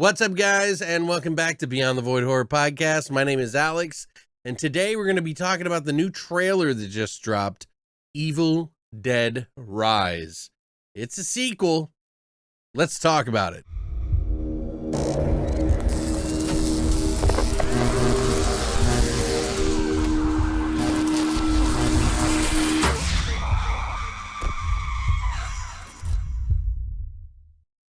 What's up, guys, and welcome back to Beyond the Void Horror Podcast. My name is Alex, and today we're going to be talking about the new trailer that just dropped, Evil Dead Rise. It's a sequel. Let's talk about it.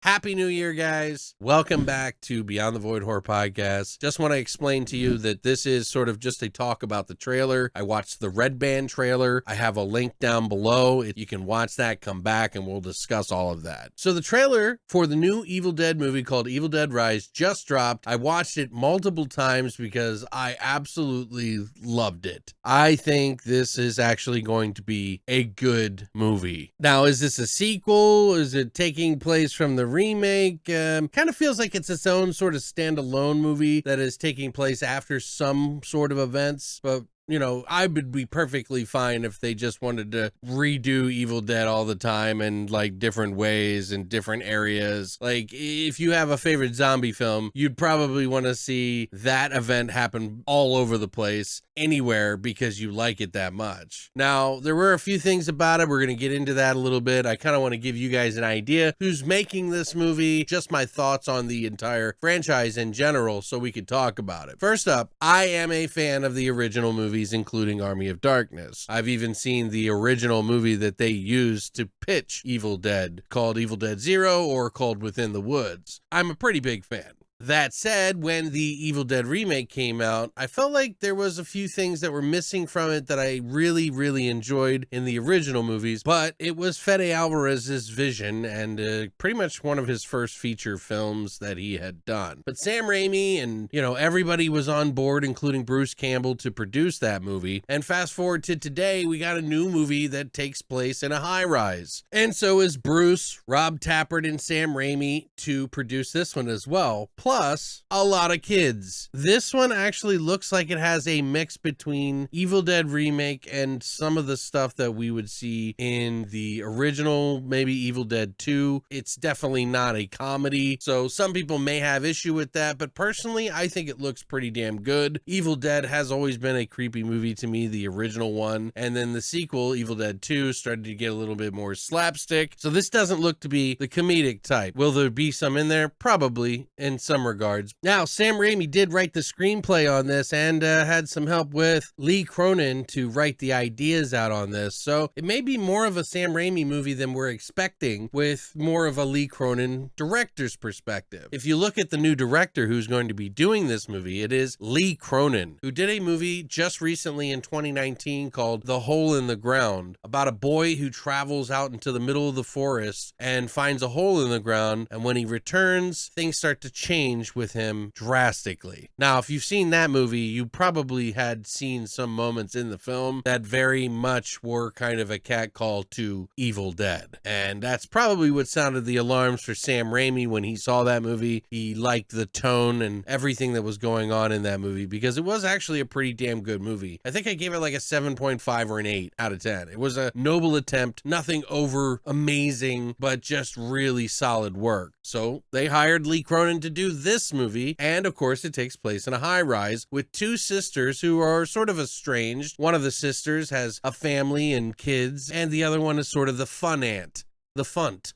Happy New Year, guys. Welcome back to Beyond the Void Horror Podcast. Just want to explain to you that this is sort of just a talk about the trailer. I watched the Red Band trailer. I have a link down below. You can watch that, come back, and we'll discuss all of that. So the trailer for the new Evil Dead movie called Evil Dead Rise just dropped. I watched it multiple times because I absolutely loved it. I think this is actually going to be a good movie. Now, is this a sequel? Is it taking place from the remake? Kind of feels like it's its own sort of standalone movie that is taking place after some sort of events, but you know, I would be perfectly fine if they just wanted to redo Evil Dead all the time in like different ways and different areas. Like if you have a favorite zombie film, you'd probably want to see that event happen all over the place, anywhere, because you like it that much. Now, there were a few things about it. We're going to get into that a little bit. I kind of want to give you guys an idea who's making this movie, just my thoughts on the entire franchise in general, so we could talk about it. First up, I am a fan of the original movies, including Army of Darkness. I've even seen the original movie that they used to pitch Evil Dead, called Evil Dead Zero or called Within the Woods. I'm a pretty big fan. That said, when the Evil Dead remake came out, I felt like there was a few things that were missing from it that I really enjoyed in the original movies, but it was Fede Alvarez's vision and pretty much one of his first feature films that he had done. But Sam Raimi and, you know, everybody was on board, including Bruce Campbell, to produce that movie. And fast forward to today, we got a new movie that takes place in a high-rise. And so is Bruce, Rob Tappert, and Sam Raimi to produce this one as well. Plus, a lot of kids. This one actually looks like it has a mix between Evil Dead remake and some of the stuff that we would see in the original, maybe Evil Dead 2. It's definitely not a comedy, so some people may have issue with that, but personally, I think it looks pretty damn good. Evil Dead has always been a creepy movie to me, the original one, and then the sequel, Evil Dead 2, started to get a little bit more slapstick, so this doesn't look to be the comedic type. Will there be some in there? Probably, in some regards. Now, Sam Raimi did write the screenplay on this and had some help with Lee Cronin to write the ideas out on this. So it may be more of a Sam Raimi movie than we're expecting, with more of a Lee Cronin director's perspective. If you look at the new director who's going to be doing this movie, it is Lee Cronin, who did a movie just recently in 2019 called The Hole in the Ground, about a boy who travels out into the middle of the forest and finds a hole in the ground, and when he returns, things start to change with him drastically. Now, if you've seen that movie, you probably had seen some moments in the film that very much were kind of a catcall to Evil Dead. And that's probably what sounded the alarms for Sam Raimi when he saw that movie. He liked the tone and everything that was going on in that movie because it was actually a pretty damn good movie. I think I gave it like a 7.5 or an 8 out of 10. It was a noble attempt, nothing over amazing, but just really solid work. So they hired Lee Cronin to do this movie, and of course it takes place in a high-rise with two sisters who are sort of estranged. One of the sisters has a family and kids, and the other one is sort of the fun aunt, the funt.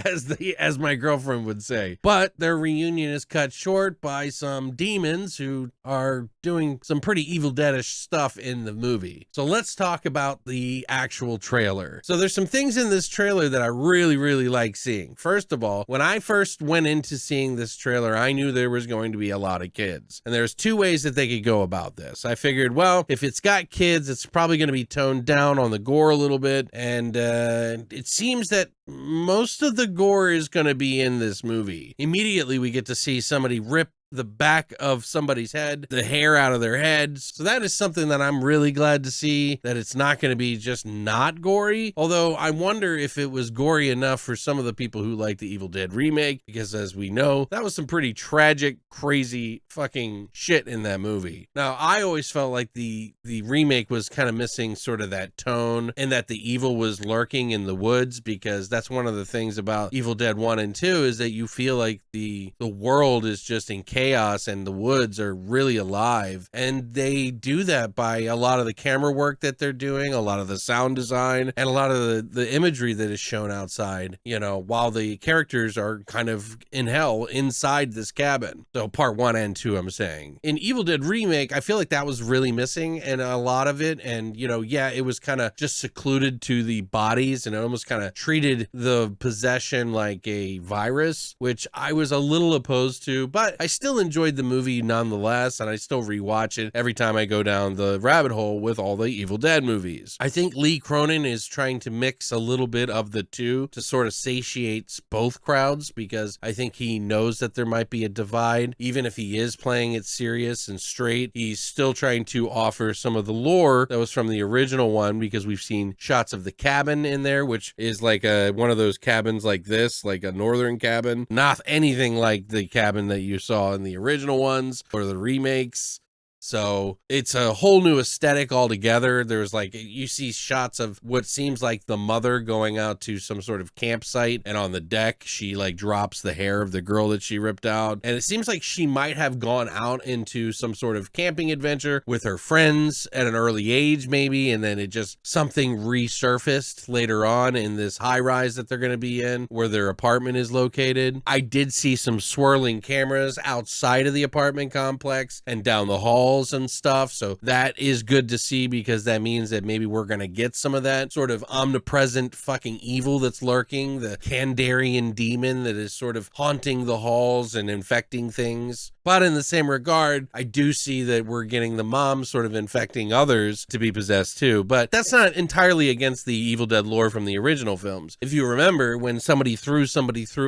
as my girlfriend would say. But their reunion is cut short by some demons who are doing some pretty Evil Dead-ish stuff in the movie. So let's talk about the actual trailer. So there's some things in this trailer that I really like seeing. First of all, when I first went into seeing this trailer, I knew there was going to be a lot of kids. And there's two ways that they could go about this. I figured, well, if it's got kids, it's probably going to be toned down on the gore a little bit. And it seems that most of the gore is going to be in this movie. Immediately, we get to see somebody rip the back of somebody's head, the hair out of their heads. So that is something that I'm really glad to see, that it's not going to be just not gory. Although I wonder if it was gory enough for some of the people who like the Evil Dead remake, because as we know, that was some pretty tragic, crazy fucking shit in that movie. Now, I always felt like the remake was kind of missing sort of that tone, and that the evil was lurking in the woods, because that's one of the things about Evil Dead 1 and 2 is that you feel like the world is just in chaos and the woods are really alive. And they do that by a lot of the camera work that they're doing, a lot of the sound design, and a lot of the imagery that is shown outside, you know, while the characters are kind of in hell inside this cabin. So part 1 and 2, I'm saying. In Evil Dead remake, I feel like that was really missing in a lot of it. And, you know, yeah, it was kind of just secluded to the bodies, and it almost kind of treated the possession like a virus, which I was a little opposed to, but I still enjoyed the movie nonetheless, and I still rewatch it every time I go down the rabbit hole with all the Evil Dead movies. I think Lee Cronin is trying to mix a little bit of the two to sort of satiate both crowds, because I think he knows that there might be a divide. Even if he is playing it serious and straight, he's still trying to offer some of the lore that was from the original one, because we've seen shots of the cabin in there, which is like one of those cabins like this, like a northern cabin, not anything like the cabin that you saw in the original ones or the remakes. So it's a whole new aesthetic altogether. There's like, you see shots of what seems like the mother going out to some sort of campsite, and on the deck, she like drops the hair of the girl that she ripped out. And it seems like she might have gone out into some sort of camping adventure with her friends at an early age, maybe. And then it just something resurfaced later on in this high rise that they're going to be in, where their apartment is located. I did see some swirling cameras outside of the apartment complex and down the hall and stuff, so that is good to see, because that means that maybe we're gonna get some of that sort of omnipresent fucking evil that's lurking, the Kandarian demon that is sort of haunting the halls and infecting things. But in the same regard, I do see that we're getting the mom sort of infecting others to be possessed too, but that's not entirely against the Evil Dead lore from the original films. If you remember, when somebody threw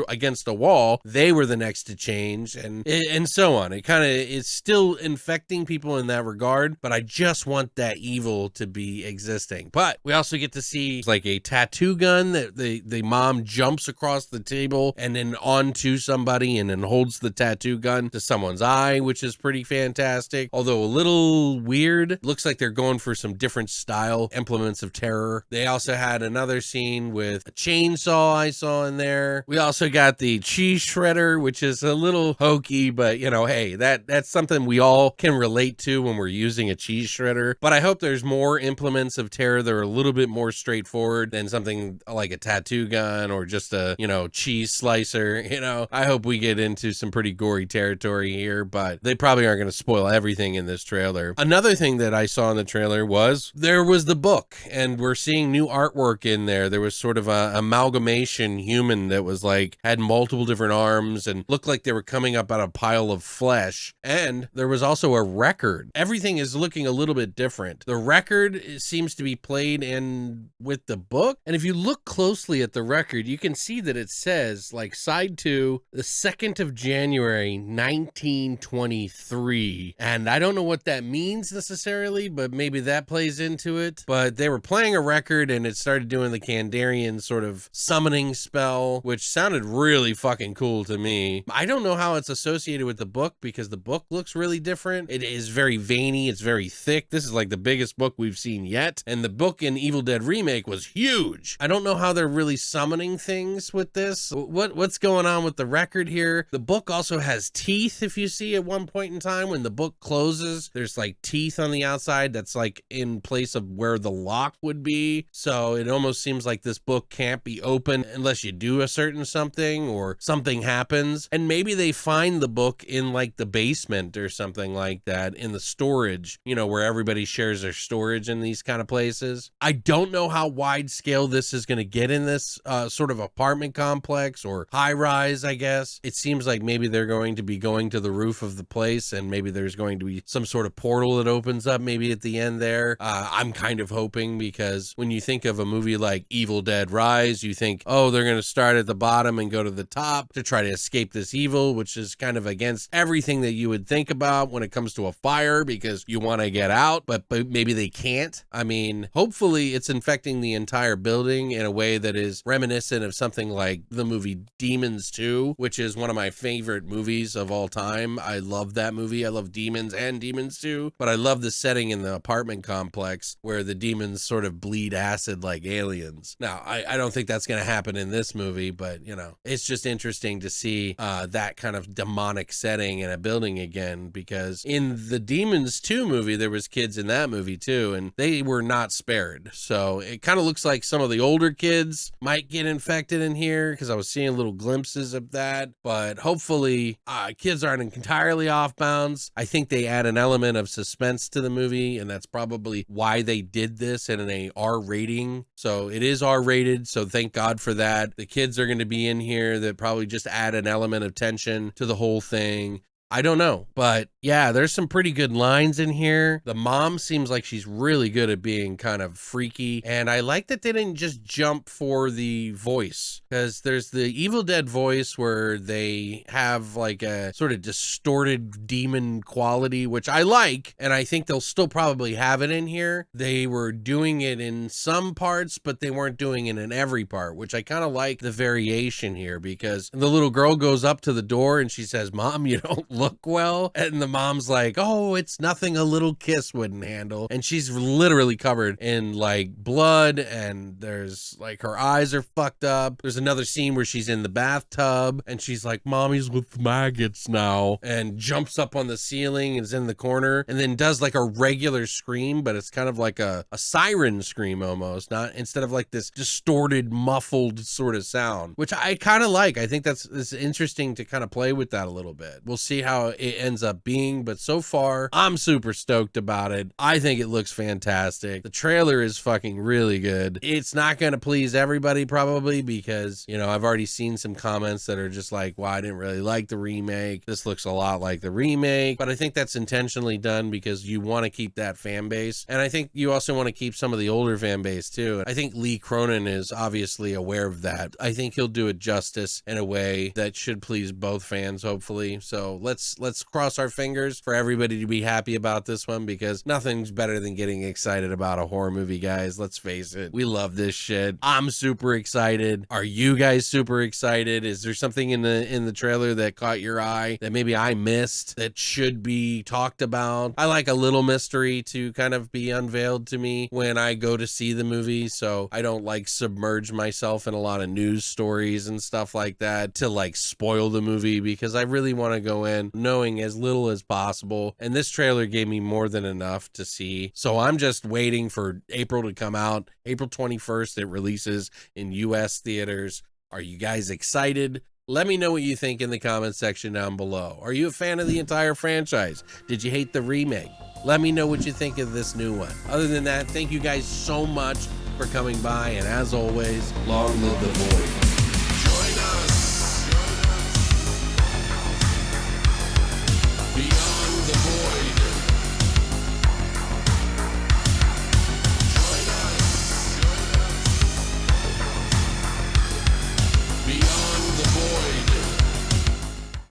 against a wall, they were the next to change, and so on. It kind of is still infecting people in that regard, but I just want that evil to be existing. But we also get to see like a tattoo gun that the mom jumps across the table and then onto somebody, and then holds the tattoo gun to someone's eye, which is pretty fantastic, although a little weird. Looks like they're going for some different style implements of terror. They also had another scene with a chainsaw I saw in there. We also got the cheese shredder, which is a little hokey, but you know, hey, that's something we all can relate to when we're using a cheese shredder. But I hope there's more implements of terror that are a little bit more straightforward than something like a tattoo gun or just a, you know, cheese slicer. You know, I hope we get into some pretty gory territory here, but they probably aren't going to spoil everything in this trailer. Another thing that I saw in the trailer was there was the book, and we're seeing new artwork in there. There was sort of a amalgamation human that was like, had multiple different arms and looked like they were coming up out of a pile of flesh. And there was also a record. Everything is looking a little bit different. The record seems to be played in with the book, and if you look closely at the record, you can see that it says like side 2, the 2nd of January 1923, and I don't know what that means necessarily, but maybe that plays into it. But they were playing a record, and it started doing the Kandarian sort of summoning spell, which sounded really fucking cool to me. I don't know how it's associated with the book, because the book looks really different. It is very veiny, it's very thick. This is like the biggest book we've seen yet, and the book in Evil Dead remake was huge. I don't know how they're really summoning things with this. What's going on with the record here? The book also has teeth. If you see at one point in time when the book closes, there's like teeth on the outside that's like in place of where the lock would be. So it almost seems like this book can't be open unless you do a certain something or something happens. And maybe they find the book in like the basement or something like that, in the storage, you know, where everybody shares their storage in these kind of places. I don't know how wide scale this is going to get in this sort of apartment complex or high rise, I guess. It seems like maybe they're going to be going to to the roof of the place, and maybe there's going to be some sort of portal that opens up maybe at the end there. I'm kind of hoping, because when you think of a movie like Evil Dead Rise, you think, oh, they're going to start at the bottom and go to the top to try to escape this evil, which is kind of against everything that you would think about when it comes to a fire, because you want to get out, but maybe they can't. I mean, hopefully it's infecting the entire building in a way that is reminiscent of something like the movie Demons 2, which is one of my favorite movies of all time. I love that movie. I love Demons and Demons 2, but I love the setting in the apartment complex where the demons sort of bleed acid like aliens. Now, I don't think that's going to happen in this movie, but you know, it's just interesting to see that kind of demonic setting in a building again, because in the Demons 2 movie, there was kids in that movie too, and they were not spared. So it kind of looks like some of the older kids might get infected in here, because I was seeing little glimpses of that, but hopefully kids aren't entirely off bounds. I think they add an element of suspense to the movie, and that's probably why they did this in an R rating. So it is R rated, so thank God for that. The kids are going to be in here that probably just add an element of tension to the whole thing. I don't know, but yeah, there's some pretty good lines in here. The mom seems like she's really good at being kind of freaky, and I like that they didn't just jump for the voice, because there's the Evil Dead voice where they have like a sort of distorted demon quality, which I like, and I think they'll still probably have it in here. They were doing it in some parts, but they weren't doing it in every part, which I kind of like the variation here, because the little girl goes up to the door and she says, "Mom, you don't look well," and the mom's like, "Oh, it's nothing a little kiss wouldn't handle," and she's literally covered in like blood, and there's like her eyes are fucked up. There's another scene where she's in the bathtub and she's like, "Mommy's with maggots now," and jumps up on the ceiling and is in the corner, and then does like a regular scream, but it's kind of like a siren scream almost, not instead of like this distorted muffled sort of sound, which I kind of like. I think it's interesting to kind of play with that a little bit. We'll see how it ends up being, but so far I'm super stoked about it. I think it looks fantastic. The trailer is fucking really good. It's not going to please everybody probably, because you know, I've already seen some comments that are just like, "Well, I didn't really like the remake. This looks a lot like the remake," but I think that's intentionally done because you want to keep that fan base, and I think you also want to keep some of the older fan base too. I think Lee Cronin is obviously aware of that. I think he'll do it justice in a way that should please both fans, hopefully. So let's cross our fingers for everybody to be happy about this one, because nothing's better than getting excited about a horror movie, guys. Let's face it. We love this shit. I'm super excited. Are you guys super excited? Is there something in the trailer that caught your eye that maybe I missed that should be talked about? I like a little mystery to kind of be unveiled to me when I go to see the movie, so I don't like submerge myself in a lot of news stories and stuff like that to like spoil the movie, because I really want to go in knowing as little as possible, and this trailer gave me more than enough to see. So I'm just waiting for April to come out. April 21st it releases in US theaters. Are you guys excited? Let me know what you think in the comment section down below. Are you a fan of the entire franchise? Did you hate the remake? Let me know what you think of this new one. Other than that, thank you guys so much for coming by, and as always, long live the void.